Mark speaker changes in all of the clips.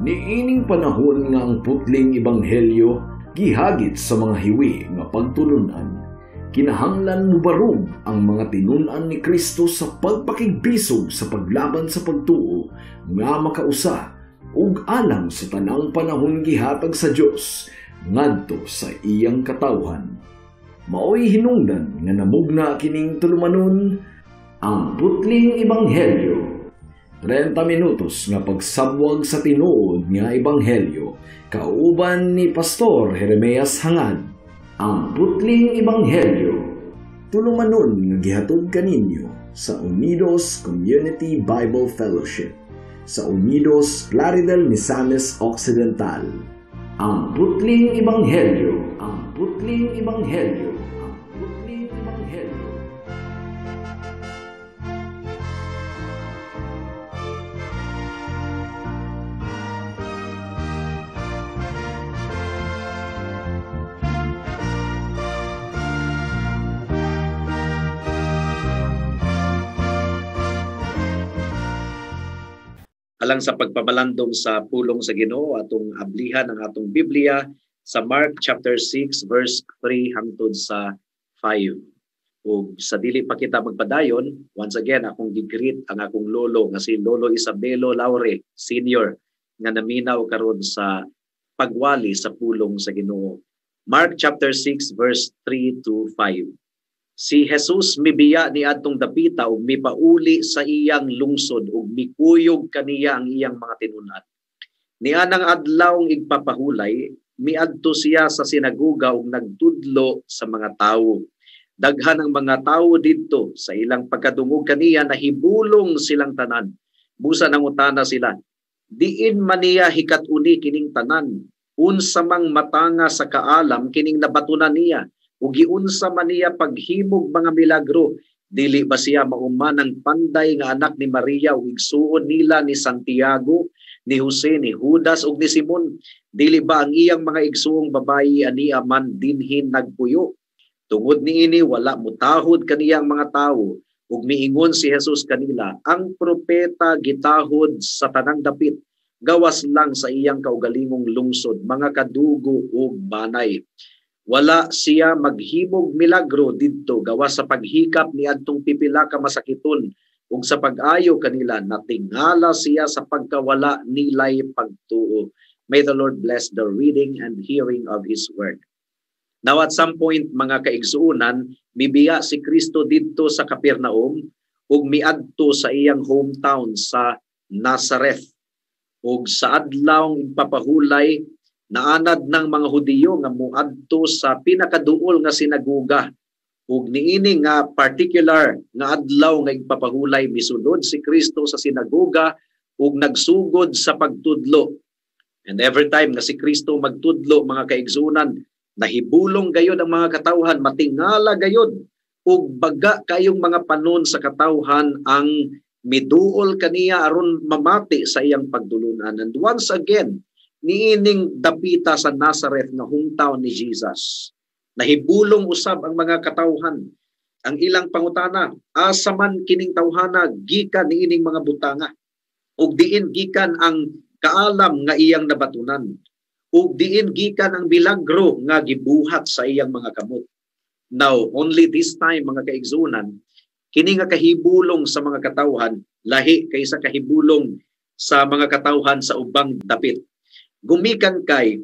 Speaker 1: Niining panahon nga ang putling ebanghelyo gihagit sa mga hiwi nga pagtulunan. Kinahanglan mo barog ang mga tinunan ni Kristo sa pagpakigbisog sa paglaban sa pagtuo nga makausa ug alang sa tanang panahon gihatag sa Dios ngadto sa iyang katawhan. Maoy hinungdan nga namugna kining tulumanon ang putling ebanghelyo. 30 minutos nga pagsabwag sa tinuod nga ebanghelyo kauban ni Pastor Jeremias Hangad. Ang putling ebanghelyo tulumanon nga gihatod kaninyo sa Unidos Community Bible Fellowship sa Unidos Plaridel, Misamis Occidental. Ang putling ebanghelyo, ang putling ebanghelyo, ang putling ebanghelyo.
Speaker 2: Alang sa pagpabalandong sa pulong sa Ginoo atong ablihan ang atong Biblia sa Mark chapter 6 verse 3 hangtod sa 5. Ug sa dili pa kita magpadayon, once again akong gigreet ang akong lolo nga si Lolo Isabelo Laure Senior nga naminaw karon sa pagwali sa pulong sa Ginoo. Mark chapter 6 verse 3 to 5. Si Jesus mibiya ni adtong dapita ug mipauli sa iyang lungsod ug mikuyog kaniya ang iyang mga tinunan. Nianang adlawng igpapahulay, miadto siya sa sinagoga ug nagtudlo sa mga tawo. Daghan ang mga tawo didto sa ilang pagkadungog kaniya nahibulong silang tanan. Busa nangutana sila, diin man niya hikat-uni kining tanan, unsa mang matanga sa kaalam kining nabatunan niya. Ug giunsa man niya paghimog mga milagro, dili ba siya maumanang panday nga anak ni Maria ug igsuon nila ni Santiago, ni Jose, ni Judas ug ni Simon? Dili ba ang iyang mga igsuong babayi ania man dinhin nagpuyo? Tungod niini wala mutahod kaniyang mga tawo ug miingon si Jesus kanila, ang propeta gitahod sa tanang dapit, gawas lang sa iyang kaugalingong lungsod, mga kadugo ug banay. Wala siya maghimog milagro didto gawas sa paghikap ni adtong pipila ka masakiton ug sa pag-ayo kanila natingala siya sa pagkawala nilay pagtuo. May the Lord bless the reading and hearing of His word. Now at some point mga kaigsuunan, mibiya si Kristo didto sa Capernaum ug miadto sa iyang hometown sa Nazareth. Ug sa adlawng ipapahulay, naanad ng mga Hudiyo nga muadto sa pinakaduol nga sinagoga. Ug niini nga particular nga adlaw nga igpapahulay misulod si Kristo sa sinagoga ug nagsugod sa pagtudlo. And every time nga si Kristo magtudlo mga kaigsunan, nahibulong gayod ang mga katawhan, matingala gayod ug baga kayong mga panon sa katawhan ang miduol kaniya aron mamati sa iyang pagtulunan. And once again, niining dapita sa Nazareth nga hometown ni Jesus. Nahibulong usab ang mga katawhan. Ang ilang pangutana, asa man kining tawhana gikan niining mga butanga? Ug diin gikan ang kaalam nga iyang nabatunan? Ug diin gikan ang milagro nga gibuhat sa iyang mga kamot? Now, only this time mga kaigsunan, kini nga kahibulong sa mga katawhan lahi kaysa kahibulong sa mga katawhan sa ubang dapit. Gumikan kay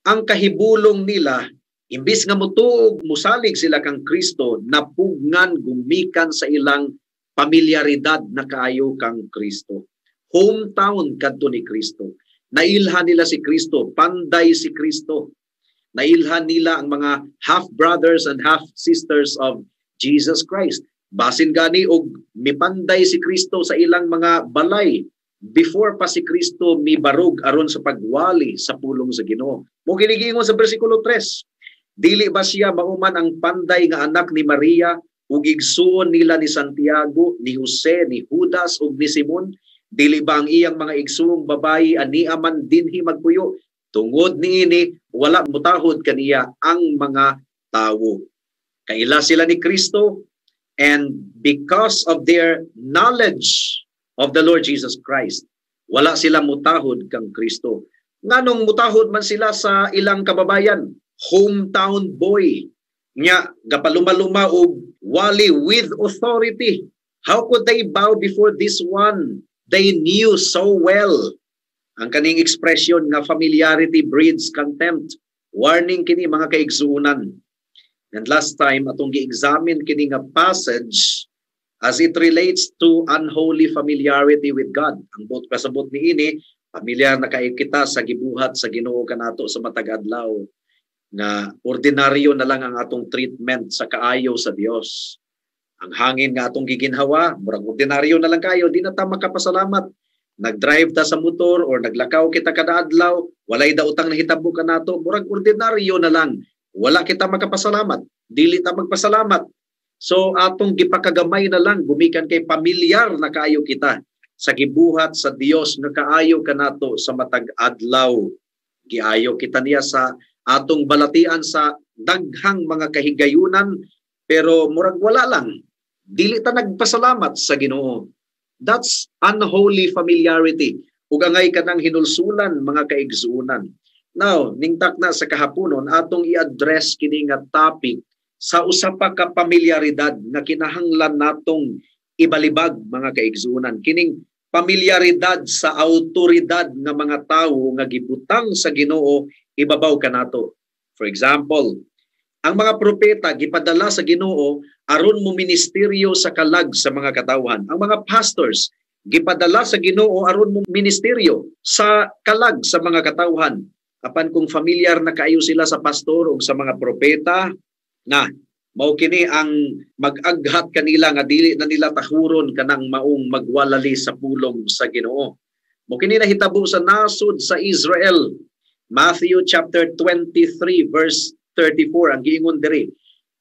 Speaker 2: ang kahibulong nila imbis nga mutuog musalig sila kang Kristo, napugnan gumikan sa ilang pamilyaridad na kaayo kang Kristo. Hometown kadto ni Kristo. Nailhan nila si Kristo, panday si Kristo. Nailhan nila ang mga half brothers and half sisters of Jesus Christ. Basin gani og mipanday si Kristo sa ilang mga balay before pa si Kristo mibarog aron sa pagwali sa pulong sa Ginoo. Mo ginigingon sa bersikulo 3, dili ba siya mauman ang panday nga anak ni Maria ug igsuon nila ni Santiago, ni Jose, ni Judas ug ni Simon? Dili ba ang iyang mga igsuong babayi ania man dinhi magpuyo? Tungod niini wala mutahod kaniya ang mga tawo. Kaila sila ni Kristo, and because of their knowledge of the Lord Jesus Christ, Wala sila mutahod kang Kristo. Nganong mutahod man sila sa ilang kababayan? Hometown boy. Nya, gapaluma-luma og wali with authority. How could they bow before this one they knew so well? Ang kaning expression nga familiarity breeds contempt. Warning kini mga kaigsuunan. And last time, atong gi-examine kini nga passage as it relates to unholy familiarity with God. Ang kasabot ni ini, pamilyar na kayo kita sa gibuhat sa Ginoo kanato sa matag adlaw na ordinaryo na lang ang atong treatment sa kaayo sa Dios. Ang hangin nga atong giginhawa, murag ordinaryo na lang kayo, di na ta makapasalamat. Nag-drive ta sa motor or naglakaw kita kada adlaw, walay daotang nahitabo kanato, murag ordinaryo na lang. Wala kita makapasalamat, dili ta magpasalamat. So atong gipakagamay na lang, gumikan kay pamilyar na kaayo kita sa gibuhat sa Dios nga kaayo kanato sa matag adlaw. Giayo kita niya sa atong balatian sa daghang mga kahigayunan, pero murag wala lang. Dili ta nagpasalamat sa Ginoo. That's unholy familiarity. Ug angay kanang hinulsulan mga kaigsuunan. Now, ningtak na sa kahaponon atong i-address kini nga topic sa usa pa ka pamilyaridad nga kinahanglan natong ibalibag mga kaigsuunan. Kining pamilyaridad sa awtoridad nga mga tawo nga gibutang sa Ginoo ibabaw kanato. For example, ang mga propeta gipadala sa Ginoo aron mo ministeryo sa kalag sa mga katawhan. Ang mga pastors gipadala sa Ginoo aron mo ministeryo sa kalag sa mga katawhan. Apan kung familiar na kaayo sila sa pastor o sa mga propeta, na mao kini ang mag-aghat kanila nga dili na nila tahuron kanang maong magwalali sa pulong sa Ginoo. Mao kini nahitabo sa nasod sa Israel. Matthew chapter 23 verse 34 ang giingon diri.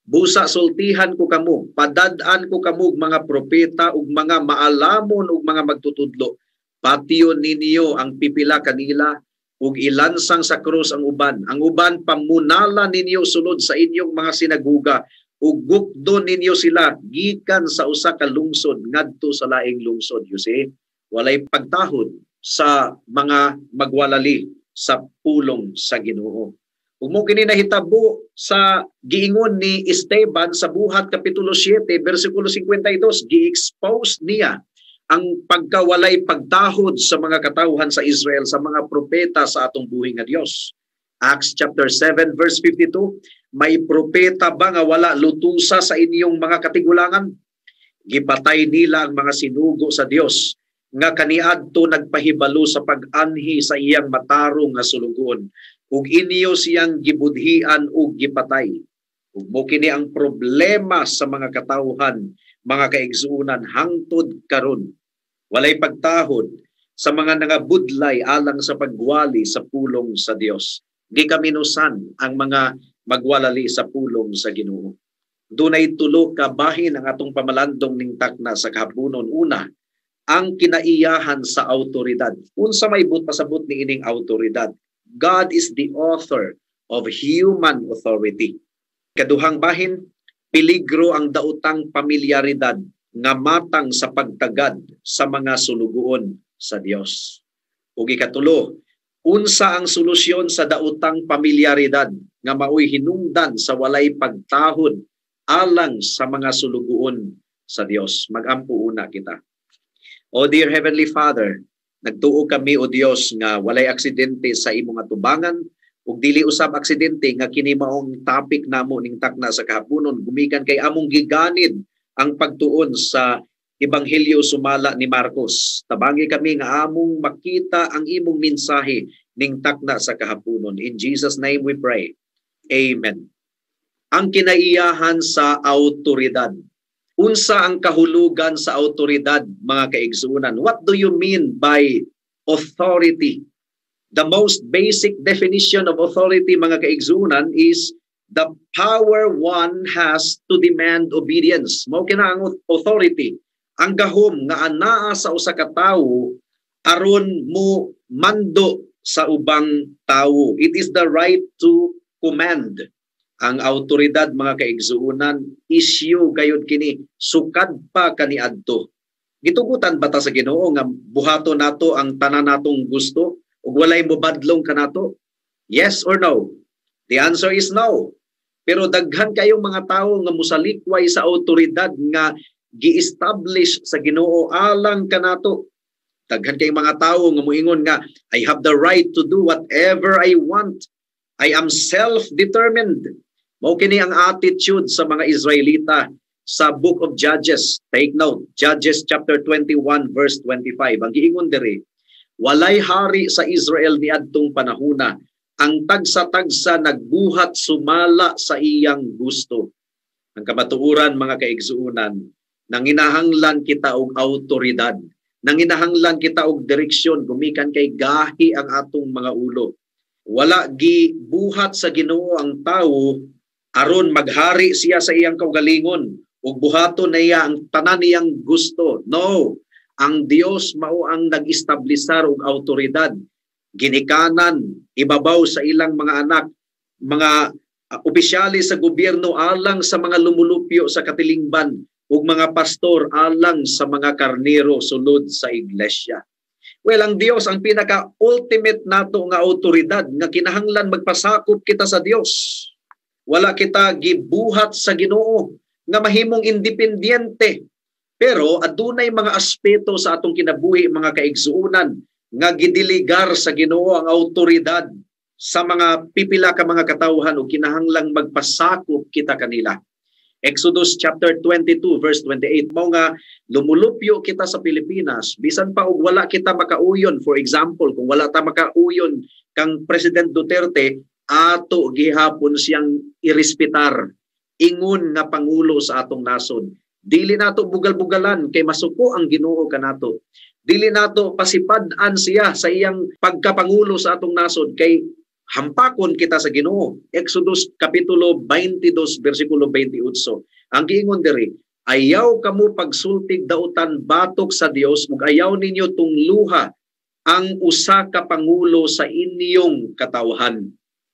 Speaker 2: Busa sultihan ko kamo, padad-an ko kamo mga propeta ug mga maalamon ug mga magtutudlo. Patiyon ninyo ang pipila kanila ug ilansang sa krus ang uban. Ang uban pamunala ninyo sulod sa inyong mga sinaguga ug gukdo ninyo sila gikan sa usa ka lungsod ngadto sa laing lungsod. You see, walay pagtahod sa mga magwalali sa pulong sa Ginoo. Ug mo kini nahitabo sa giingon ni Esteban sa Buhat kapitulo 7 bersikulo 52, gi-expose niya ang pagkawalay pagtahod sa mga katawhan sa Israel, sa mga propeta sa atong buhi nga Dios. Acts chapter 7 verse 52, may propeta ba nga wala lutusa sa inyong mga katigulangan? Gipatay nila ang mga sinugo sa Dios nga kaniadto nagpahibalo sa pag-anhi sa iyang matarong nga sulugon ug inyo siyang gibudhian ug gipatay. Ug mo kini ang problema sa mga katawhan, mga kaigsuunan hangtod karon. Walay pagtahod sa mga nangabudlay alang sa pagwali sa pulong sa Dios. Gikaminusan ang mga magwalali sa pulong sa Ginoo. Dunay tulo ka bahin ang atong pamalandong ningtakna sa kahaponon. Una, ang kinaiyahan sa awtoridad. Unsa may pasabot ni ining awtoridad? God is the author of human authority. Kaduhang bahin, peligro ang daotang pamilyaridad nga matang sa pagtagad sa mga sulugoon sa Dios. Ug ikatulo, unsa ang solusyon sa daotang pamilyaridad nga maoy hinungdan sa walay pagtahod alang sa mga sulugoon sa Dios. Magampo una kita. O dear Heavenly Father, nagtuo kami o Dios nga walay aksidente sa imong atubangan ug dili usab aksidente nga kini maong topic namo ning takna sa kahaponon gumikan kay among giganid ang pagtuon sa Ebanghelyo sumala ni Marcos. Tabangi kami nga among makita ang imong mensahe ning takna sa kahaponon. In Jesus name we pray. Amen. Ang kinaiyahan sa awtoridad. Unsa ang kahulugan sa awtoridad, mga kaigsuunan? What do you mean by authority? The most basic definition of authority, mga kaigsuunan, is the power one has to demand obedience. Mao kina ang authority. Ang gahom nga anaa sa usa ka tawo aron mo mando sa ubang tawo. It is the right to command. Ang awtoridad, mga kaigsuunan, issue gayud kini sukad pa kaniadto. Gitugutan bata sa Ginoo nga buhato nato ang tanan natong gusto ug walay mobadlong kanato? Yes or no? The answer is no. Pero daghan kayong mga tawo nga musalikway sa awtoridad nga gi-establish sa Ginoo alang kanato. Daghan kayong mga tawo nga moingon nga I have the right to do whatever I want. I am self-determined. Mao kini ang attitude sa mga Israelita sa Book of Judges. Take note, Judges chapter 21 verse 25. Ang giingon diri, walay hari sa Israel niadtong panahona, ang tagsa-tagsa nagbuhat sumala sa iyang gusto. Ang kamatuoran mga kaigsuunan, nanginahanglan kita og awtoridad, nanginahanglan kita og direksyon, gumikan kay gahi ang atong mga ulo. Wala gibuhat sa Ginoo ang tawo aron maghari siya sa iyang kaugalingon ug buhaton na iya ang tanan niyang gusto. No, ang Dios mao ang nag-establisar og awtoridad, ginikanan ibabaw sa ilang mga anak, mga opisyales sa gobyerno alang sa mga lumulupyo sa katilingban ug mga pastor alang sa mga karnero sulod sa iglesia. Well, ang Dios ang pinaka-ultimate nato nga awtoridad nga kinahanglan magpasakop kita sa Dios. Wala kita gibuhat sa Ginoo nga mahimong independyente. Pero adunay mga aspeto sa atong kinabuhi mga kaigsuunan nga gidiligar sa Ginoo ang awtoridad sa mga pipila ka mga katawhan o kinahanglang magpasakop kita kanila. Exodus chapter 22 verse 28, mao nga lumulupyo kita sa Pilipinas bisan pa og wala kita makauyon. For example, kung wala ta makauyon kang President Duterte, ato gihapon siyang irespetar, ingon nga pangulo sa atong nasod. Dili nato bugal-bugalan kay masuko ang Ginoo kanato. Dili nato pasipad-an siya sa iyang pagkapangulo sa atong nasod kay hampakon kita sa Ginoo. Exodus kapitulo 22 bersikulo 28. Ang giingon diri, ayaw kamo pagsultig dautan batok sa Dios ug ayaw ninyo tungluha ang usa ka pangulo sa inyong katawhan.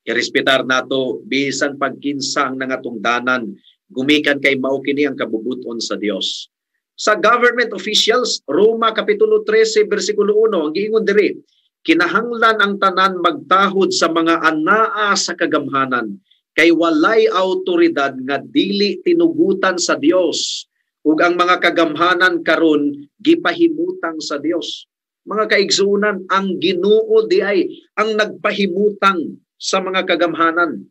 Speaker 2: Irespetar nato bisan pagkinsa ang nangatungdanan, gumikan kay mao kini ang kabubuton sa Dios. Sa government officials, Roma kapitulo 13 bersikulo 1, ang giingon diri, kinahanglan ang tanan magtahod sa mga anaa sa kagamhanan kay walay awtoridad nga dili tinugutan sa Dios ug ang mga kagamhanan karon gipahimutang sa Dios. Mga kaigsuunan, ang Ginoo di ay ang nagpahimutang sa mga kagamhanan.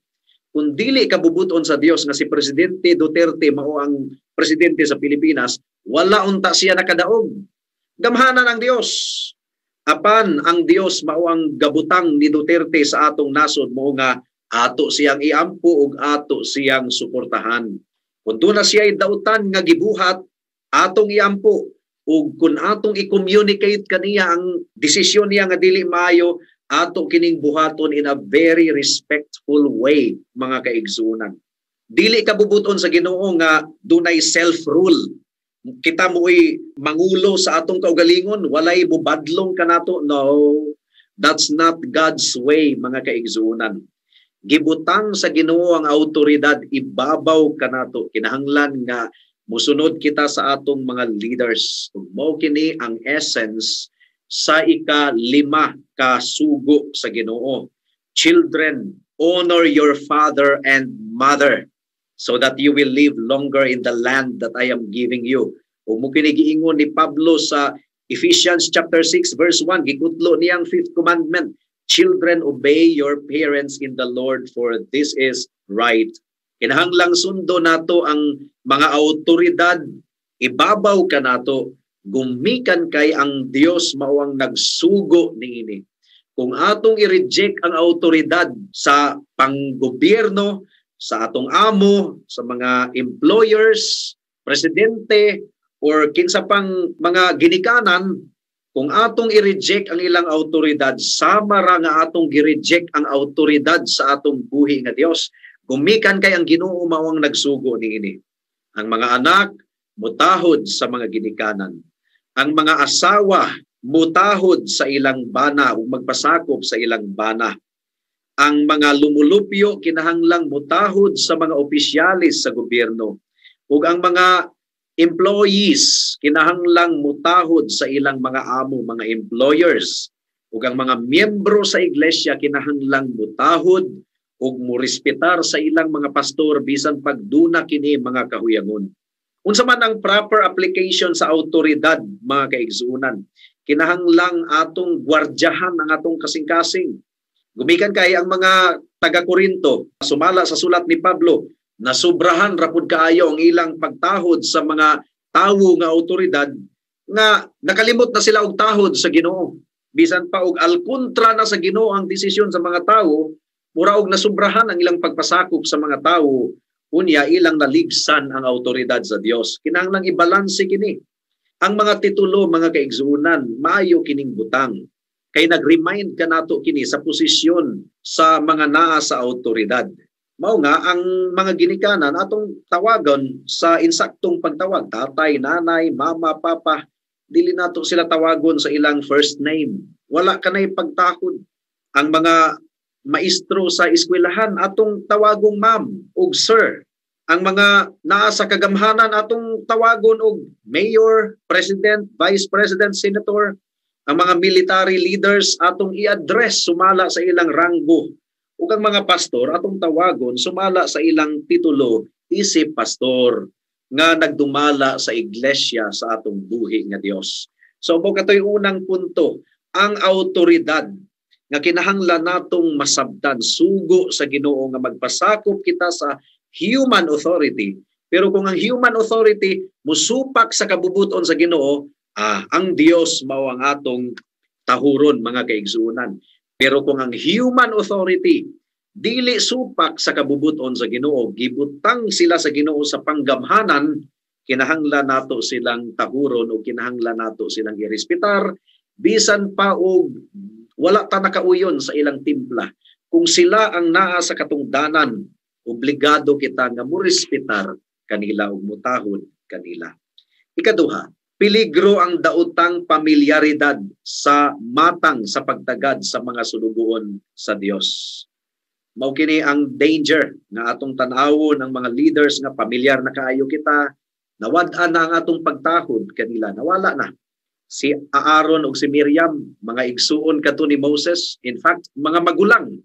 Speaker 2: Kung dili kabubuton sa Dios nga si Presidente Duterte mao ang presidente sa Pilipinas, wala unta siya nakadaog. Gamhanan ang Dios. Apan ang Dios mao ang gabutang ni Duterte sa atong nasod mao nga ato siyang iampo ug ato siyang suportahan. Kung doon na siya dautan nga gibuhat, atong iampo ug kung atong i-communicate kaniya ang desisyon niya nga dili maayo, ato kining buhaton in a very respectful way mga kaigsunan. Dili kabubuton sa Ginoo nga dunay self-rule. Kita mo'y mangulo sa atong kaugalingon, walay bubadlong kanato. No, that's not God's way mga kaigsunan. Gibutang sa Ginoo ang awtoridad, ibabaw kanato. Kinahanglan nga musunod kita sa atong mga leaders. Mao kini ang essence sa ika-5 ka sugo sa Ginoo. Children, honor your father and mother, so that you will live longer in the land that I am giving you. Ug mo kini giingon ni Pablo sa Ephesians chapter 6 verse 1, gikutlo niyang 5th commandment, children, obey your parents in the Lord, for this is right. Kinahanglang sundo nato ang mga awtoridad, ibabaw ka nato, gumikan kay ang Dios mao ang nagsugo niini. Kung atong i-reject ang awtoridad sa panggobyerno, sa atong amo, sa mga employers, presidente, or kinsa pang mga ginikanan, kung atong i-reject ang ilang awtoridad, sama ra nga atong gi-reject ang awtoridad sa atong buhi nga Dios. Gumikan kay ang Ginoo mao ang nagsugo niini. Ang mga anak mutahod sa mga ginikanan. Ang mga asawa mutahod sa ilang bana o magpasakop sa ilang bana. Ang mga lumulupyo kinahanglang mutahod sa mga opisyalis sa gobyerno. Ug ang mga employees kinahanglang mutahod sa ilang mga amo, mga employers, ug ang mga miyembro sa iglesia kinahanglang mutahod ug morespetar sa ilang mga pastor bisan pagduna kini mga kahuyangon. Unsa man ang proper application sa autoridad, mga kaigsuonan, kinahanglang atong gwardyahan ang atong kasing-kasing. Gumikan kay ang mga taga-Korinto, sumala sa sulat ni Pablo, nasubrahan rapud kaayo ang ilang pagtahod sa mga tawo nga autoridad nga nakalimot na sila og tahod sa Ginoo. Bisan pa og alkontra na sa Ginoo ang desisyon sa mga tawo, mura og nasubrahan ang ilang pagpasakop sa mga tawo, unya ilang naligsan ang autoridad sa Dios. Kinahanglang ibalanse kini. Ang mga titulo, mga kaigsuonan, maayo kining butang. Kay nag-remind ka nato kini sa posisyon sa mga naa sa autoridad. Mao nga ang mga ginikanan atong tawagon sa insaktong pagtawag, tatay, nanay, mama, papa, dili nato sila tawagon sa ilang first name. Wala kanay pagtakod. Ang mga maestro sa eskwelahan atong tawagong ma'am ug sir. Ang mga naa sa kagamhanan atong tawagon og mayor, president, vice president, senator. Ang mga military leaders atong i-address sumala sa ilang ranggo. Ug ang mga pastor atong tawagon sumala sa ilang titulo isip pastor nga nagdumala sa iglesia sa atong buhi nga Dios. So mo katoy unang punto, ang autoridad nga kinahanglan natong masabtan sugo sa Ginoo nga magpasakop kita sa human authority. Pero kung ang human authority musupak sa kabubuton sa Ginoo, ang Dios mao ang atong tahuron, mga kaigsuonan. Pero kung ang human authority dili supak sa kabubuton sa Ginoo, gibutang sila sa Ginoo sa panggamhanan, kinahanglan nato silang tahuron o kinahanglan nato silang irespetar bisan pa og wala ta nakauyon sa ilang timpla. Kung sila ang naa sa katungdanan, obligado kita nga morespetar kanila ug mutahod kanila. Ikaduha, peligro ang daotang pamilyaridad sa matang sa pagtagad sa mga sunugoon sa Dios. Mao kini ang danger nga atong tan-awon ng mga leaders nga pamilyar na kaayo kita, nawad-an na ang atong pagtahod kanila, nawala na. Si Aaron ug si Miriam, mga igsuon kadto ni Moses, in fact mga magulang.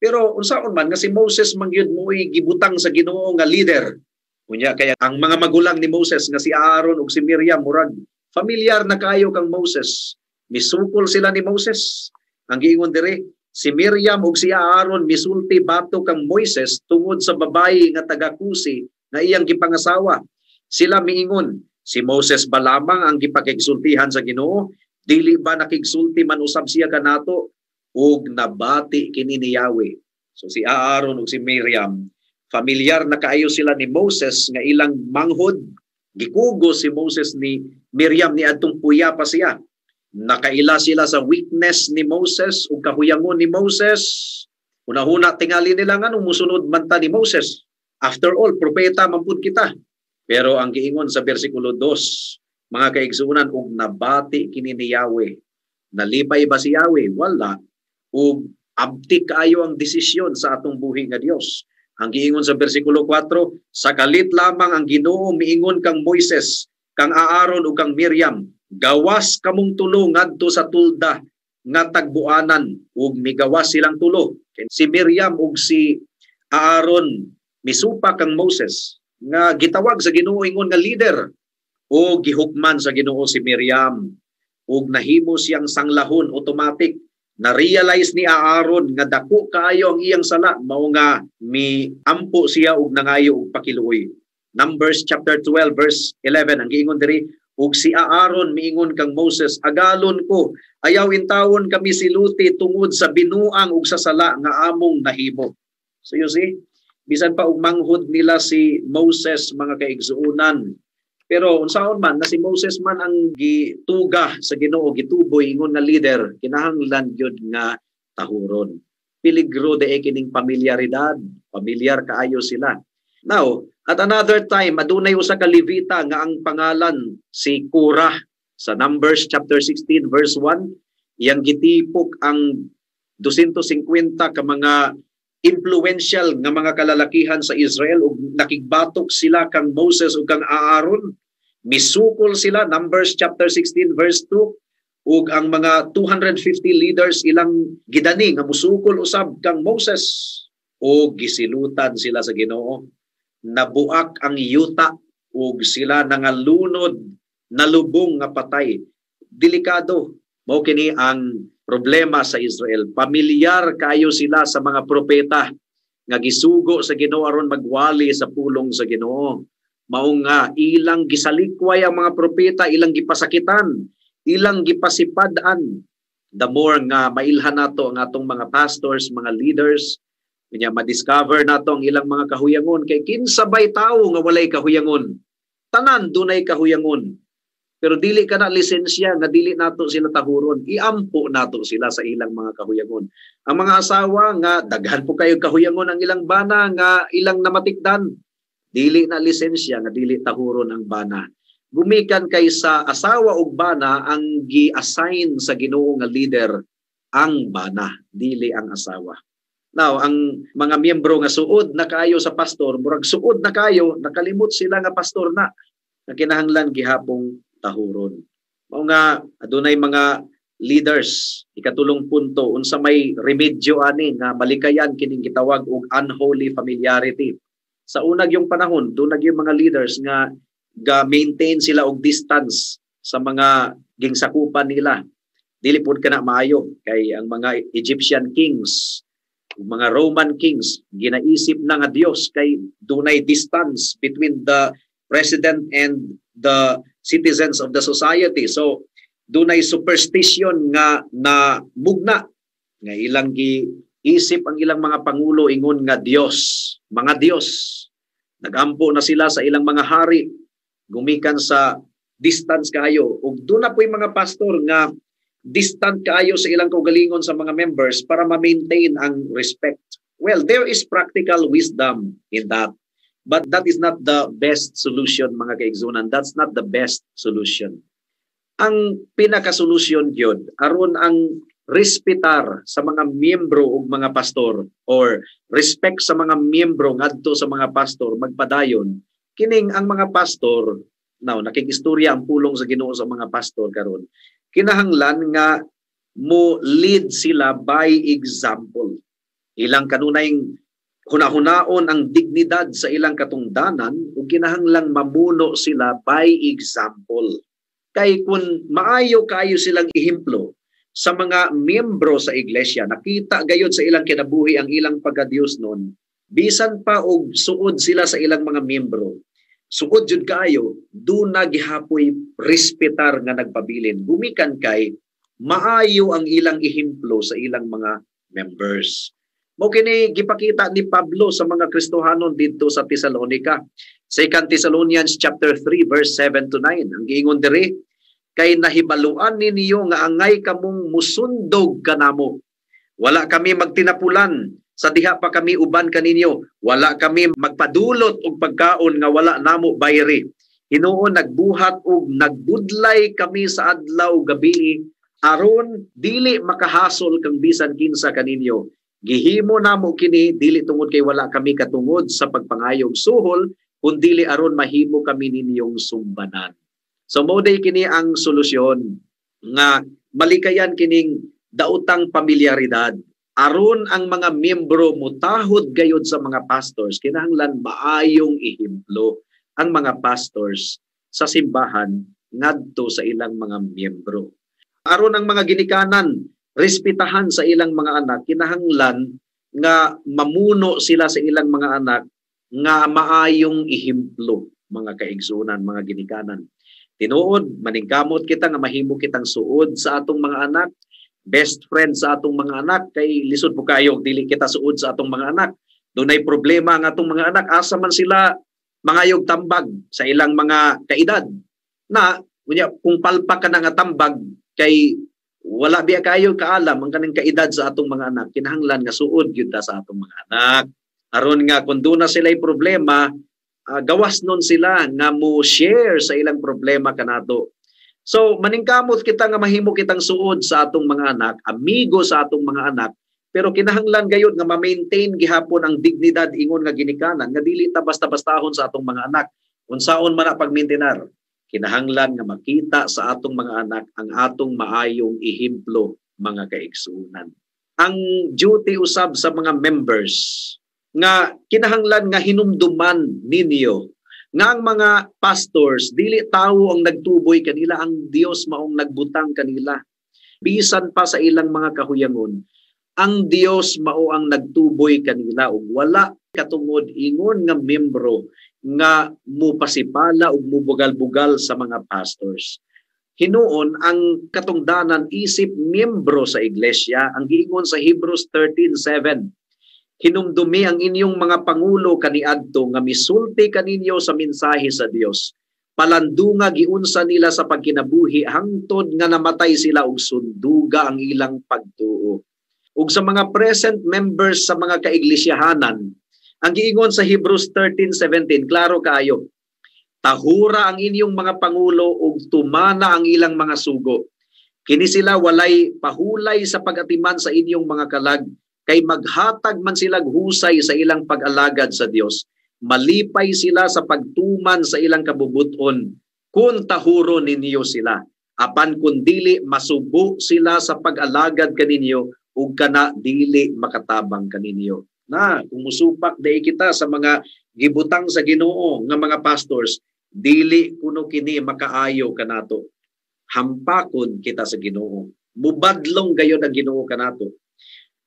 Speaker 2: Pero unsaon man nga si Moses mangyud mo'y gibutang sa Ginoo nga leader. Unya kaya ang mga magulang ni Moses nga si Aaron ug si Miriam murag familiar na kayo kang Moses. Misukol sila ni Moses. Ang giingon dire, si Miriam ug si Aaron misulti bato kang Moises tungod sa babayi nga taga-Kusi na iyang gipangasawa. Sila miingon, si Moses ba lamang ang gipakigsultihan sa Ginoo? Dili ba nakigsulti man usab siya kanato? Ug nabati kini ni Yahweh. So si Aaron ug si Miriam, familiar na kaayo sila ni Moses nga ilang manghod. Gikugo si Moses ni Miriam ni adtong puya pa siya. Nakaila sila sa weakness ni Moses ug kahuyangon ni Moses. Una-una tingali nila nga nung musunod man ta ni Moses. After all, propeta man pud kita. Pero ang giingon sa bersikulo 2, mga kaigsuonan, ug nabati kini ni Yahweh. Nalipay ba si Yahweh? Wala. Ug abtik kaayo ang desisyon sa atong buhi nga Dios. Ang giingon sa bersikulo 4, sakalit lamang ang Ginoo miingon kang Moises, kang Aaron ug kang Miriam, gawas kamong tulo ngadto sa tulda nga tagbuanan, ug migawas silang tulo. Si Miriam ug si Aaron misupa kang Moses nga gitawag sa Ginoo ingon nga leader, o gihukman sa Ginoo si Miriam ug nahimo siyang sanglahon automatic. Na-realize ni Aaron nga dako kaayo ang iyang sala, mao nga miampo siya ug nangayo og pakiluoy. Numbers chapter 12 verse 11 ang giingon diri, ug si Aaron miingon kang Moses, agalon ko, ayaw intawon kami siluti tungod sa binuang ug sa sala nga among nahimo. So you see, bisan pa og manghod nila si Moses, mga kaigsuonan. Pero unsaon man na si Moses man ang gituga sa Ginoo, gituboy ingon nga leader, kinahanglan gyud nga tahuron. Peligro de kining pamilyaridad, pamilyar kaayo sila. Now, at another time, adunay usa ka Levita nga ang pangalan si Korah. Sa Numbers chapter 16 verse 1, iyang gitipok ang 250 ka mga influential nga mga kalalakihan sa Israel ug nakigbatok sila kang Moses ug kang Aaron misukol sila, Numbers chapter 16 verse 2, ug ang mga 250 leaders ilang gidani nga musukol usab kang Moses, o gisilutan sila sa Ginoo. Nabuak ang yuta ug sila nangalunod, nalubong nga patay. Delikado mao kini ang problema sa Israel. Pamilyar kayo sila sa mga propeta nga gisugo sa Ginoo aron magwali sa pulong sa Ginoo. Mao nga ilang gisalikway ang mga propeta, ilang gipasakitan, ilang gipasipadan. The more nga mailhan nato ang atong mga pastors, mga leaders, kanya ma-discover nato ang ilang mga kahuyangon. Kay kinsabay tawo nga walay kahuyangon. Tanan dunay kahuyangon. Pero dili ka na lisensya nga dili nato sila tahuron. Iampo nato sila sa ilang mga kahuyangon. Ang mga asawa nga daghan po kayo kahuyangon ang ilang bana nga ilang namatikdan. Dili na lisensya nga dili tahuron ang bana. Gumikan kay sa asawa ug bana ang gi-assign sa Ginoo nga leader ang bana, dili ang asawa. Now, ang mga miyembro nga suod na kayo sa pastor, murag suod na kayo, nakalimot sila nga pastor na kinahanglan gihapong tahuron. Mao nga adunay mga leaders, ikatulong punto, unsa may remedyo ani nga malikayan kining gitawag og unholy familiarity. Sa unag yung panahon, dunag yung mga leaders nga ga-maintain sila og distance sa mga gingsakupan nila. Dili pud kana maayo kay ang mga Egyptian kings, mga Roman kings, ginaisip na nga Dios kay dunay distance between the president and the citizens of the society. So dunay superstition nga na mugna nga ilang giisip ang ilang mga pangulo ingon nga Dios, mga Dios. Nagampo na sila sa ilang mga hari, gumikan sa distance kayo. Ug doon na po yung mga pastor nga distant kayo sa ilang kaugalingon sa mga members para ma-maintain ang respect. Well, there is practical wisdom in that. But that is not the best solution, mga kaigsunan. That's not the best solution. Ang pinaka-solusyon yun, aron ang respetar sa mga miyembro ug mga pastor or respect sa mga miyembro ngadto sa mga pastor magpadayon, kining ang mga pastor, now nakigistorya ang pulong sa Ginoo sa mga pastor karon, kinahanglan nga mo lead sila by example. Ilang kanunay hunahunaon ang dignidad sa ilang katungdanan ug kinahanglang mamuno sila by example. Kay kung maayo kayo silang ihemplo sa mga miyembro sa iglesia, nakita gayud sa ilang kinabuhi ang ilang pagka-Dios noon, bisan pa og suod sila sa ilang mga miyembro, suod jud kayo, duna gihapoy respetar nga nagpabilin. Gumikan kay maayo ang ilang ihemplo sa ilang mga members. Mo kini gipakita ni Pablo sa mga Kristohanon dito sa Thessalonica. 2 Thessalonians chapter 3 verse 7 to 9. Ang giingon diri, kay nahibaluan ninyo nga angay kamong musundog kanamo. Wala kami magtinapulan sa diha pa kami uban kaninyo. Wala kami magpadulot og pagkaon nga wala namo bayri. Hinuon nagbuhat og nagbudlay kami sa adlaw gabi aron dili makahasol kang bisan kinsa kaninyo. Gihimo namo kini dili tungod kay wala kami katungod sa pagpangayog suhol, kundi aron mahimo kami ninyong sumbanan. So moday kini ang solusyon nga malikayan kining daotang pamilyaridad. Aron ang mga miyembro mutahod gayud sa mga pastors, kinahanglan maayong ihemplo ang mga pastors sa simbahan ngadto sa ilang mga miyembro. Aron ang mga ginikanan respetahan sa ilang mga anak, kinahanglan nga mamuno sila sa ilang mga anak nga maayong ihemplo, mga kaigsunan, mga ginikanan. Tinuod, maningkamot kita nga mahimo kitang suod sa atong mga anak, best friend sa atong mga anak, kay lisod po kayo, dili kita suod sa atong mga anak. Dunay problema ang atong mga anak, asa man sila mangayog tambag sa ilang mga kaedad. Na, kung palpak ka na nga tambag, kay wala biya kayo kaalam ang kanang kaedad sa atong mga anak, kinahanglan nga suod gyud ta sa atong mga anak. Aron nga kung doon na sila'y problema, gawas nun sila nga mo share sa ilang problema kanato. So maningkamot kita nga mahimo kitang suod sa atong mga anak, amigo sa atong mga anak, pero kinahanglan gayud nga ma-maintain gihapon ang dignidad ingon nga ginikanan nga dili ta basta-bastahon sa atong mga anak. Unsaon man na pagmaintenar. Kinahanglan nga makita sa atong mga anak ang atong maayong ehemplo, mga kaigsuonan. Ang duty usab sa mga members nga kinahanglan nga hinumduman ninyo nga ang mga pastors dili tawo ang nagtuboy kanila, ang Dios maong nagbutang kanila. Bisan pa sa ilang mga kahuyangon, ang Dios mao ang nagtuboy kanila ug wala katungod ingon nga membro nga mupasipala ug mubugal-bugal sa mga pastors. Hinuon ang katungdanan isip miyembro sa iglesia, ang giingon sa Hebrews 13:7. Hinumdumi ang inyong mga pangulo kaniadto nga misulti kaninyo sa mensahe sa Dios. Palandunga giunsa nila sa pagkinabuhi hangtod nga namatay sila ug sunduga ang ilang pagtuo. Ug sa mga present members sa mga kaiglesiyahanan, ang giingon sa Hebrews 13:17, klaro kaayo. Tahura ang inyong mga pangulo ug tumana ang ilang mga sugo. Kini sila walay pahulay sa pag-atiman sa inyong mga kalag, kay maghatag man sila husay sa ilang pag-alagad sa Dios. Malipay sila sa pagtuman sa ilang kabubuton kung tahuro ninyo sila. Apan kun dili masubo sila sa pag-alagad kaninyo ug kana dili makatabang kaninyo. Na kung musupak dai kita sa mga gibutang sa Ginoo nga mga pastors, dili kuno kini makaayo kanato. Hampakon kita sa Ginoo. Mubadlong gayud ang Ginoo kanato.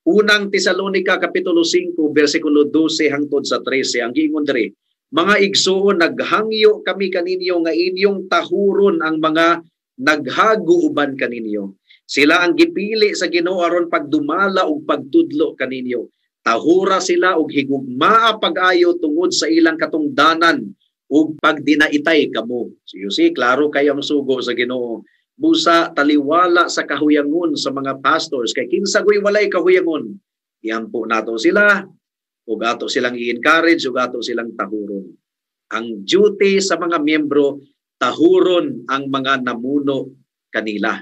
Speaker 2: Unang Tesalonica kapitulo 5 bersikulo 12 hangtod sa 13 ang giingon diri, mga igsuon, naghangyo kami kaninyo nga inyong tahuron ang mga naghaguuban kaninyo. Sila ang gipili sa Ginoo aron pagdumala ug pagtudlo kaninyo. Tahura sila og higugmaa pag-ayo tungod sa ilang katungdanan ug pagdinaitay kamo. So you see, klaro kayo ang sugo sa Ginoo. Busa taliwala sa kahuyangon sa mga pastors kay kinsa goy walay kahuyangon, iampo nato sila ug ato silang i-encourage ug ato silang tahuron. Ang duty sa mga miyembro, tahuron ang mga namuno kanila.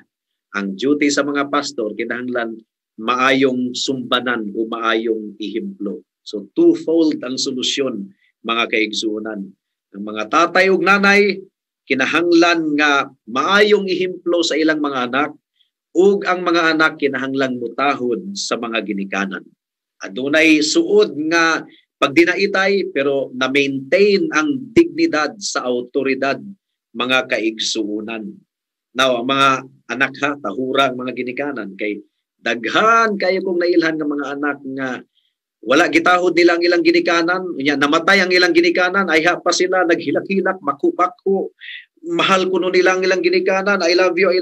Speaker 2: Ang duty sa mga pastor, kinahanglan maayong sumbanan o maayong ihemplo. So twofold ang solusyon, mga kaigsuonan. Ang mga tatay ug nanay, kinahanglan nga maayong ihemplo sa ilang mga anak, ug ang mga anak kinahanglan mutahod sa mga ginikanan. Adunay suod nga pagdinaitay pero na-maintain ang dignidad sa autoridad, mga kaigsuonan. Now, ang mga anak ha, tahura ang mga ginikanan kay daghan kayo kung nailhan ng mga anak nga wala gitahod nila ang ilang ginikanan, namatay ang ilang ginikanan, ay pa sila naghilak-hilak, makubako, mahal kuno nila ang ilang ginikanan, I love you,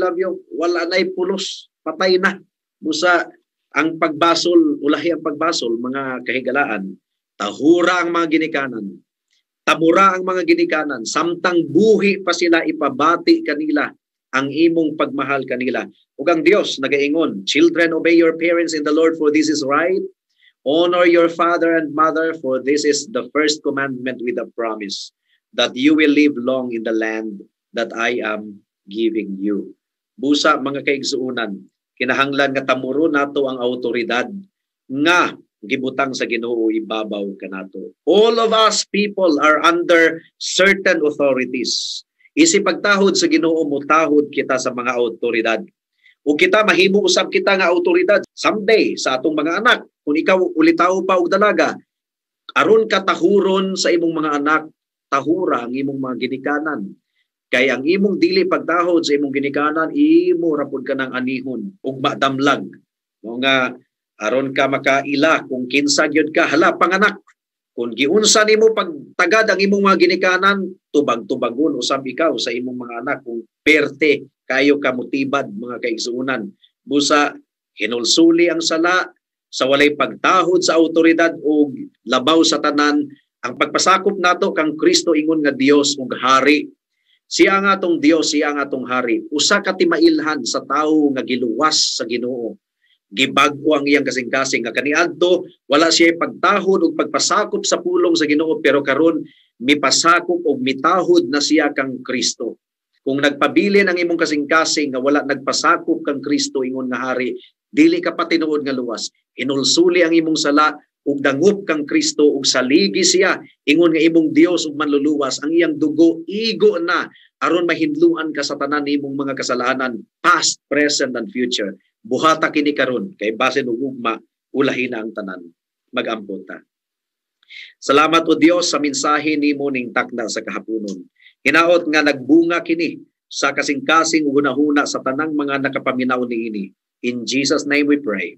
Speaker 2: wala na'y pulos, patay na. Busa, ang pagbasol, ulahi ang pagbasol, mga kahigalaan, tahura ang mga ginikanan, tamura ang mga ginikanan, samtang buhi pa sila ipabati kanila ang imong pagmahal kanila. Ug ang Dios nagaingon, children, obey your parents in the Lord, for this is right. Honor your father and mother, for this is the first commandment with a promise, that you will live long in the land that I am giving you. Busa, mga kaigsuunan, kinahanglan nga tamuro nato ang autoridad nga gibutang sa Ginoo ibabaw kanato. All of us people are under certain authorities. Isip pagtahod sa Ginoo, mutahod kita sa mga autoridad. O kita mahimo usab kita nga autoridad someday sa atong mga anak. Kung ikaw ulitaw pa og dalaga, aron ka tahuron sa imong mga anak, tahura ang imong mga ginikanan. Kay ang imong dili pagtahod sa imong ginikanan, imo rapod ka ng anihon ug madamlag. Mo nga aron ka makaila kung kinsa gyud ka, hala panganak. Kung giunsa nimo pagtagad ang imong mga ginikanan, tubag-tubagon usab ikaw sa imong mga anak kung perte kayo ka motibad, mga kaigsuunan. Busa hinulsuli ang sala sa walay pagtahod sa autoridad o labaw sa tanan. Ang pagpasakop nato kang Kristo ingon nga Dios ug hari. Siya nga atong Dios, siya nga atong hari. Usa ka timailhan sa tawo nga giluwas sa Ginoo. Gibag-o ang iyang kasing-kasing nga kaniadto wala siya pagtahod ug pagpasakop sa pulong sa Ginoo, pero karon mipasakop ug mitahod na siya kang Kristo. Kung nagpabilin ang imong kasing-kasing nga wala nagpasakop kang Kristo ingon nga hari, dili ka pa tinuod nga luwas. Hinulsuli ang imong sala ug dangup kang Kristo ug saligi siya ingon nga imong Dios ug manluluwas, ang iyang dugo igo na aron mahindluan ka sa tanan nimong mga kasalanan, past, present and future. Buhata kini karon kay basin ug ugma ulahin na ang tanan. Mag-ambot ta. Salamat o Dios sa mensahe nimo ning takda sa kahaponon. Hinaot nga nagbunga kini sa kasing-kasing hunahuna sa tanang mga nakapaminaw niini. In Jesus' name we pray.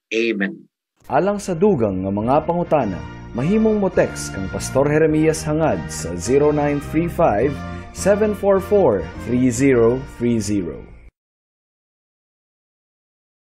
Speaker 2: Amen.
Speaker 3: Alang sa dugang nga mga pangutana, mahimong mo text kang Pastor Jeremias hangad sa 0935 744 3030.